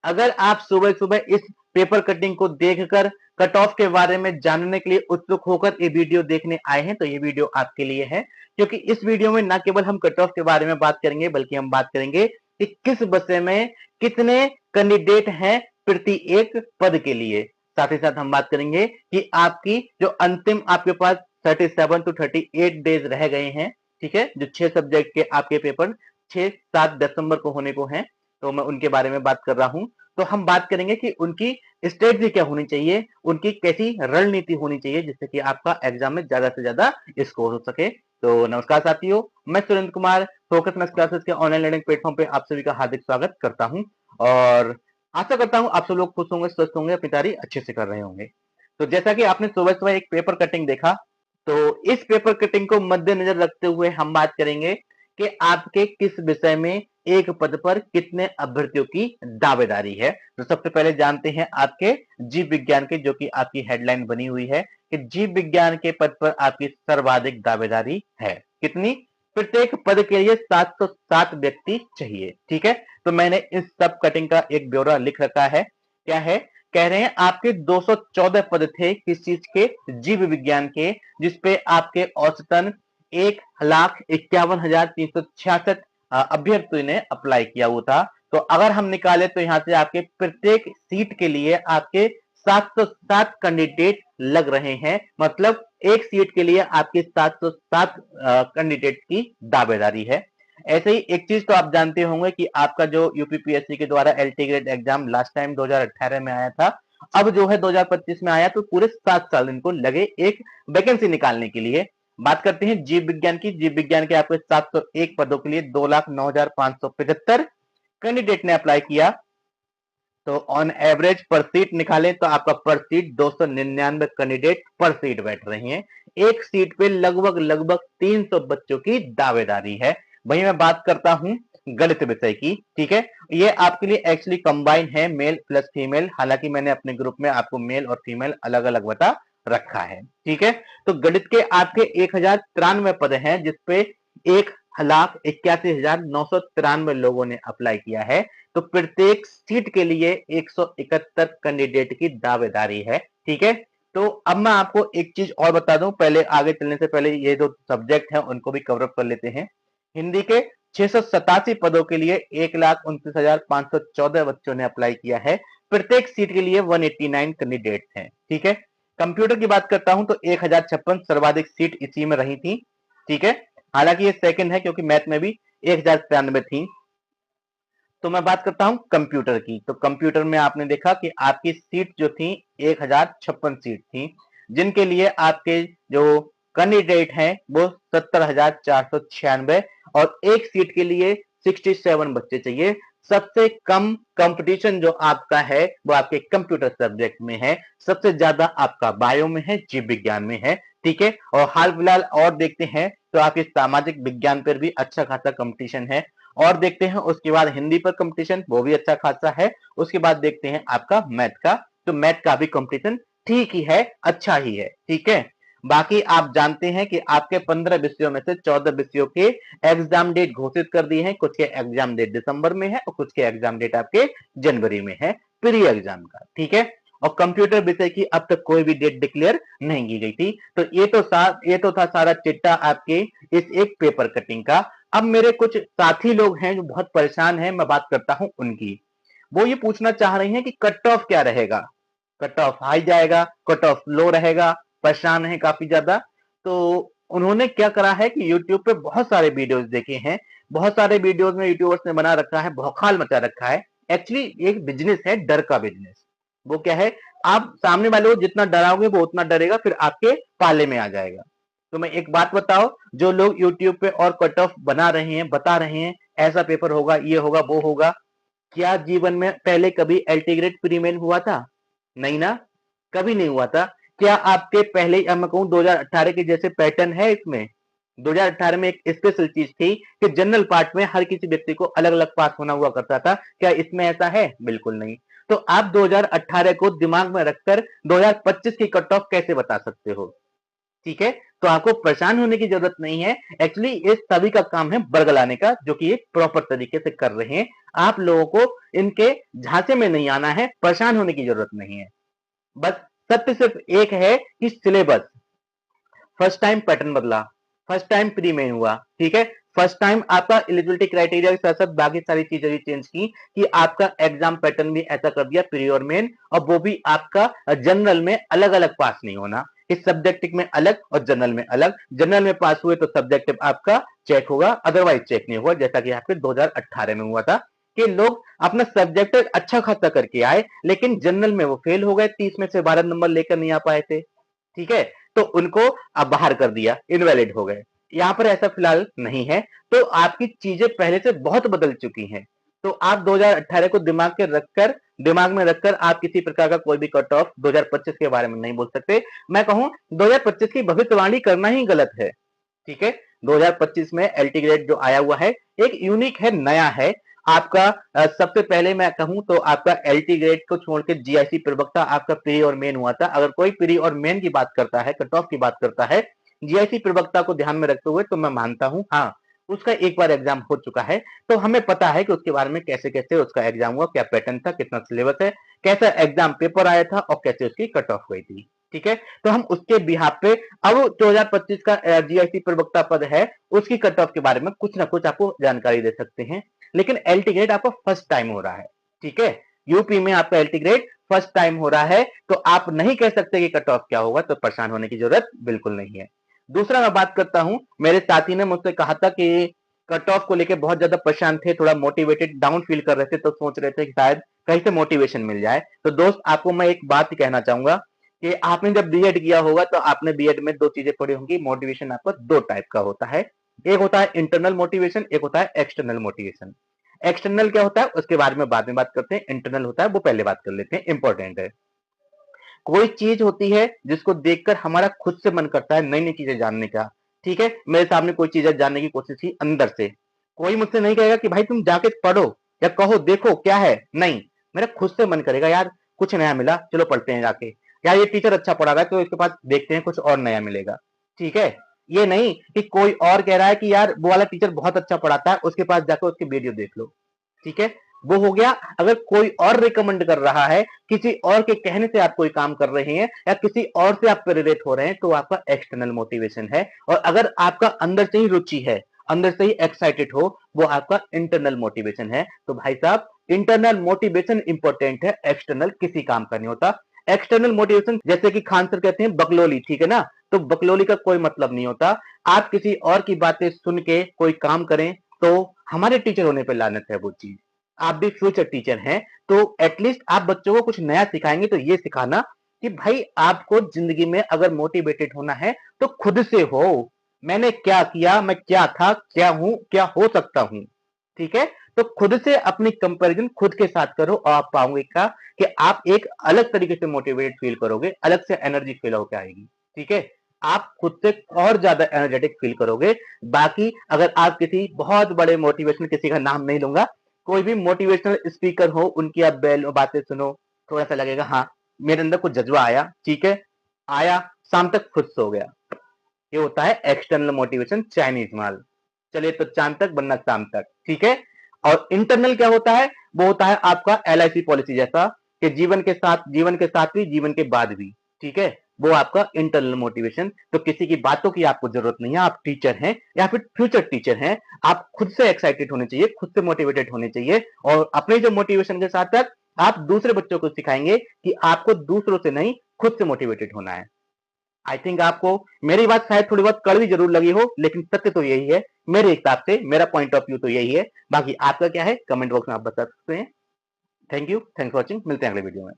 अगर आप सुबह सुबह इस पेपर कटिंग को देखकर कट ऑफ के बारे में जानने के लिए उत्सुक होकर ये वीडियो देखने आए हैं तो ये वीडियो आपके लिए है, क्योंकि इस वीडियो में न केवल हम कट ऑफ के बारे में बात करेंगे बल्कि हम बात करेंगे कि किस विषय में कितने कैंडिडेट हैं प्रति एक पद के लिए। साथ ही साथ हम बात करेंगे कि आपकी जो अंतिम आपके पास 37 टू 38 डेज रह गए हैं, ठीक है, जो 6 सब्जेक्ट के आपके पेपर 6-7 दिसंबर को होने को हैं, तो मैं उनके बारे में बात कर रहा हूं। तो हम बात करेंगे कि उनकी स्ट्रेटजी क्या होनी चाहिए, उनकी कैसी रणनीति होनी चाहिए जिससे कि आपका एग्जाम में ज्यादा से ज्यादा स्कोर हो सके। तो नमस्कार साथियों, मैं Surendra Kumar focus maths classes के ऑनलाइन लर्निंग प्लेटफॉर्म पे आप सभी का हार्दिक स्वागत करता हूं और आशा करता हूं आप सब लोग खुश होंगे, स्वस्थ होंगे, अपनी तैयारी अच्छे से कर रहे होंगे। तो जैसा कि आपने सुबह सुबह एक पेपर कटिंग देखा, तो इस पेपर कटिंग को मद्देनजर रखते हुए हम बात करेंगे कि आपके किस विषय में एक पद पर कितने अभ्यर्थियों की दावेदारी है। तो सबसे पहले जानते हैं आपके जीव विज्ञान के, जो कि आपकी हेडलाइन बनी हुई है कि जीव विज्ञान के पद पर आपकी सर्वाधिक दावेदारी है। कितनी? प्रत्येक पद के लिए 707 व्यक्ति चाहिए। ठीक है, तो मैंने इस सब कटिंग का एक ब्यौरा लिख रखा है। क्या है? कह रहे हैं आपके 214 पद थे किस चीज के? जीव विज्ञान के, जिसपे आपके औसतन 1,51,366 अभ्यर्थियों ने अप्लाई किया हुआ था। तो अगर हम निकाले तो यहां से आपके प्रत्येक सीट के लिए आपके 707 कैंडिडेट लग रहे हैं, मतलब एक सीट के लिए आपके 707 कैंडिडेट की दावेदारी है। ऐसे ही एक चीज तो आप जानते होंगे कि आपका जो यूपीपीएससी के द्वारा LT grade exam last time 2018 में आया था, अब जो है 2025 में आया, तो पूरे 7 साल इनको लगे एक वैकेंसी निकालने के लिए। बात करते हैं जीव विज्ञान की। जीव विज्ञान के आपके 701 पदों के लिए 2,09,575 कैंडिडेट ने अप्लाई किया। तो ऑन एवरेज पर सीट निकाले तो आपका पर सीट 299 कैंडिडेट पर सीट बैठ रही हैं। एक सीट पे लगभग लगभग 300 बच्चों की दावेदारी है। वहीं मैं बात करता हूं गणित विषय की। ठीक है, ये आपके लिए एक्चुअली कंबाइन है, मेल प्लस फीमेल। हालांकि मैंने अपने ग्रुप में आपको मेल और फीमेल अलग अलग बता रखा है। ठीक है, तो गणित के आपके 1093 पद हैं, जिसपे 1,81,993 लोगों ने अप्लाई किया है। तो प्रत्येक सीट के लिए 171 कैंडिडेट की दावेदारी है। ठीक है, तो अब मैं आपको एक चीज और बता दूं, पहले आगे चलने से पहले ये जो सब्जेक्ट है उनको भी कवर अप कर लेते हैं। हिंदी के 687 पदों के लिए 1,29,514 बच्चों ने अप्लाई किया है। प्रत्येक सीट के लिए 189 कैंडिडेट हैं। ठीक है, कंप्यूटर की बात करता हूं तो 1,056 सर्वाधिक सीट इसी में रही थी। ठीक है, हालांकि ये सेकंड है क्योंकि मैथ में भी 1,093 थी। तो मैं बात करता हूं कंप्यूटर की। तो कंप्यूटर में आपने देखा कि आपकी सीट जो थी 1,056 सीट थी, जिनके लिए आपके जो कैंडिडेट हैं वो 70,496 और एक सीट के लिए 67 बच्चे चाहिए। सबसे कम कंपटीशन जो आपका है वो आपके कंप्यूटर सब्जेक्ट में है, सबसे ज्यादा आपका बायो में है, जीव विज्ञान में है। ठीक है, और हाल फिलहाल और देखते हैं तो आपके सामाजिक विज्ञान पर भी अच्छा खासा कंपटीशन है। और देखते हैं उसके बाद हिंदी पर कंपटीशन, वो भी अच्छा खासा है। उसके बाद देखते हैं आपका मैथ का, तो मैथ का भी कंपटीशन ठीक ही है, अच्छा ही है। ठीक है, बाकी आप जानते हैं कि आपके 15 विषयों में से 14 विषयों के एग्जाम डेट घोषित कर दिए हैं। कुछ के एग्जाम डेट दिसंबर में है और कुछ के एग्जाम डेट आपके जनवरी में है, प्री एग्जाम का। ठीक है, और कंप्यूटर विषय की अब तक कोई भी डेट डिक्लेयर नहीं की गई थी। तो ये तो था सारा चिट्टा आपके इस एक पेपर कटिंग का। अब मेरे कुछ साथी लोग हैं जो बहुत परेशान हैं, मैं बात करता हूं उनकी। वो ये पूछना चाह रही हैं कि कट ऑफ क्या रहेगा, कट ऑफ हाई जाएगा, कट ऑफ लो रहेगा, परेशान है काफी ज्यादा। तो उन्होंने क्या करा है कि YouTube पे बहुत सारे वीडियोस देखे हैं, बहुत सारे वीडियोस में यूट्यूबर्स ने बना रखा है, भौकाल मचा रखा है। एक्चुअली एक बिजनेस है, डर का बिजनेस। वो क्या है, आप सामने वाले को जितना डराओगे वो उतना डरेगा, फिर आपके पाले में आ जाएगा। तो मैं एक बात बताओ, जो लोग YouTube पे और कट ऑफ बना रहे हैं, बता रहे हैं ऐसा पेपर होगा, ये होगा, वो होगा, क्या जीवन में पहले कभी एल्टीग्रेड प्रीमेन हुआ था? नहीं ना, कभी नहीं हुआ था। क्या आपके पहले मैं कहूं 2018 के जैसे पैटर्न है इसमें? 2018 में एक स्पेशल चीज थी कि जनरल पार्ट में हर किसी व्यक्ति को अलग अलग पास होना हुआ करता था। क्या इसमें ऐसा है? बिल्कुल नहीं। तो आप 2018 को दिमाग में रखकर 2025 की कट ऑफ कैसे बता सकते हो? ठीक है, तो आपको परेशान होने की जरूरत नहीं है। एक्चुअली ये सभी का काम है बरगलाने का, जो कि एक प्रॉपर तरीके से कर रहे हैं। आप लोगों को इनके झांसे में नहीं आना है, परेशान होने की जरूरत नहीं है। बस सत्य सिर्फ एक है कि सिलेबस फर्स्ट टाइम पैटर्न बदला, फर्स्ट टाइम प्री मेन हुआ, ठीक है, फर्स्ट टाइम आपका एलिजिबिलिटी क्राइटेरिया के साथ साथ बाकी सारी चीजें भी चेंज की कि आपका एग्जाम पैटर्न भी ऐसा कर दिया प्री और मेन, और वो भी आपका जनरल में अलग अलग पास नहीं होना, इस सब्जेक्टिव में अलग और जनरल में अलग। जनरल में पास हुए तो सब्जेक्टिव आपका चेक होगा, अदरवाइज चेक नहीं होगा, जैसा कि आपके 2018 में हुआ था कि लोग अपना सब्जेक्ट अच्छा खासा करके आए लेकिन जनरल में वो फेल हो गए, 30 में से 12 नंबर लेकर नहीं आ पाए थे, ठीक है, तो उनको अब बाहर कर दिया, इनवैलिड हो गए। यहाँ पर ऐसा फिलहाल नहीं है, तो आपकी चीजें पहले से बहुत बदल चुकी हैं। तो आप 2018 को दिमाग में रखकर आप किसी प्रकार का कोई भी कट ऑफ 2025 के बारे में नहीं बोल सकते। मैं कहूं 2025 की भविष्यवाणी करना ही गलत है, ठीक है। 2025 में एलटी ग्रेड जो आया हुआ है एक यूनिक है, नया है आपका। सबसे पहले मैं कहूं तो आपका एलटी ग्रेड को छोड़ के जीआईसी प्रवक्ता आपका प्री और मेन हुआ था। अगर कोई प्री और मेन की बात करता है, कट ऑफ की बात करता है, जीआईसी प्रवक्ता को ध्यान में रखते हुए, तो मैं मानता हूं हाँ उसका एक बार एग्जाम हो चुका है, तो हमें पता है कि उसके बारे में कैसे कैसे उसका एग्जाम हुआ, क्या पैटर्न था, कितना सिलेबस है, कैसा एग्जाम पेपर आया था और कैसे उसकी कट ऑफ हुई थी, ठीक है। तो हम उसके बिहाफ पे अब 2025 का जीआईसी प्रवक्ता पद है, उसकी कट ऑफ के बारे में कुछ ना कुछ आपको जानकारी दे सकते हैं। लेकिन एलटी ग्रेड आपका फर्स्ट टाइम हो रहा है, ठीक है, यूपी में आपका एलटी ग्रेड फर्स्ट टाइम हो रहा है, तो आप नहीं कह सकते कि कट ऑफ क्या होगा, तो परेशान होने की जरूरत बिल्कुल नहीं है। दूसरा मैं बात करता हूं, मेरे साथी ने मुझसे कहा था कि कट ऑफ को लेकर बहुत ज्यादा परेशान थे, थोड़ा मोटिवेटेड डाउन फील कर रहे थे, तो सोच रहे थे कि शायद कहीं से मोटिवेशन मिल जाए। तो दोस्त आपको मैं एक बात ही कहना चाहूंगा कि आपने जब बीएड किया होगा तो आपने बीएड में दो चीजें पढ़ी होंगी। मोटिवेशन आपका दो टाइप का होता है, एक होता है इंटरनल मोटिवेशन, एक होता है एक्सटर्नल मोटिवेशन। एक्सटर्नल क्या होता है उसके बारे में बाद में बात करते हैं, इंटरनल होता है वो पहले बात कर लेते हैं, इंपॉर्टेंट है। कोई चीज होती है जिसको देखकर हमारा खुद से मन करता है नई नई चीजें जानने का, ठीक है, मेरे सामने कोई चीज जानने की कोशिश की अंदर से, कोई मुझसे नहीं कहेगा कि भाई तुम जाके पढ़ो या कहो देखो क्या है, नहीं, मेरा खुद से मन करेगा यार कुछ नया मिला, चलो पढ़ते हैं जाके, यार ये टीचर अच्छा पढ़ा रहा है तो इसके पास देखते हैं कुछ और नया मिलेगा, ठीक है। ये नहीं कि कोई और कह रहा है कि यार वो वाला टीचर बहुत अच्छा पढ़ाता है, उसके पास जाकर उसकी वीडियो देख लो, ठीक है, वो हो गया। अगर कोई और रिकमेंड कर रहा है, किसी और के कहने से आप कोई काम कर रहे हैं या किसी और से आप प्रेरित हो रहे हैं, तो आपका एक्सटर्नल मोटिवेशन है। और अगर आपका अंदर से ही रुचि है, अंदर से ही एक्साइटेड हो, वो आपका इंटरनल मोटिवेशन है। तो भाई साहब इंटरनल मोटिवेशन इंपॉर्टेंट है, एक्सटर्नल किसी काम का नहीं होता। एक्सटर्नल मोटिवेशन जैसे कि खान सर कहते हैं बकलोली, ठीक है ना, तो बकलोली का कोई मतलब नहीं होता। आप किसी और की बातें सुन के कोई काम करें तो हमारे टीचर होने पर लानत है वो चीज। आप भी फ्यूचर टीचर हैं, तो एटलीस्ट आप बच्चों को कुछ नया सिखाएंगे तो ये सिखाना कि भाई आपको जिंदगी में अगर मोटिवेटेड होना है तो खुद से हो, मैंने क्या किया, मैं क्या था, क्या हूं, क्या हो सकता हूं, ठीक है। तो खुद से अपनी कंपैरिजन खुद के साथ करो और आप पाओगे क्या कि आप एक अलग तरीके से मोटिवेटेड फील करोगे, अलग से एनर्जी फील होकर आएगी, ठीक है, आप खुद से और ज्यादा एनर्जेटिक फील करोगे। बाकी अगर आप किसी बहुत बड़े मोटिवेशनल, किसी का नाम नहीं लूंगा, कोई भी मोटिवेशनल स्पीकर हो उनकी आप बातें सुनो, थोड़ा सा लगेगा हाँ मेरे अंदर कुछ जज्बा आया, ठीक है, आया, शाम तक खुद सो गया। ये होता है एक्सटर्नल मोटिवेशन, चाइनीज माल, चलिए तो चांद तक बनना शाम तक, ठीक है। और इंटरनल क्या होता है, वो होता है आपका एलआईसी पॉलिसी जैसा कि जीवन के साथ भी जीवन के बाद भी, ठीक है, वो आपका इंटरनल मोटिवेशन। तो किसी की बातों की आपको जरूरत नहीं है, आप टीचर हैं या फिर फ्यूचर टीचर हैं, आप खुद से एक्साइटेड होने चाहिए, खुद से मोटिवेटेड होने चाहिए, और अपने जो मोटिवेशन के साथ साथ आप दूसरे बच्चों को सिखाएंगे कि आपको दूसरों से नहीं खुद से मोटिवेटेड होना है। आई थिंक आपको मेरी बात शायद थोड़ी बहुत कड़वी जरूर लगी हो, लेकिन सत्य तो यही है, मेरे हिसाब से मेरा पॉइंट ऑफ व्यू तो यही है। बाकी आपका क्या है कमेंट बॉक्स में आप बता सकते हैं। Thank you, thanks for watching, मिलते हैं अगले वीडियो में।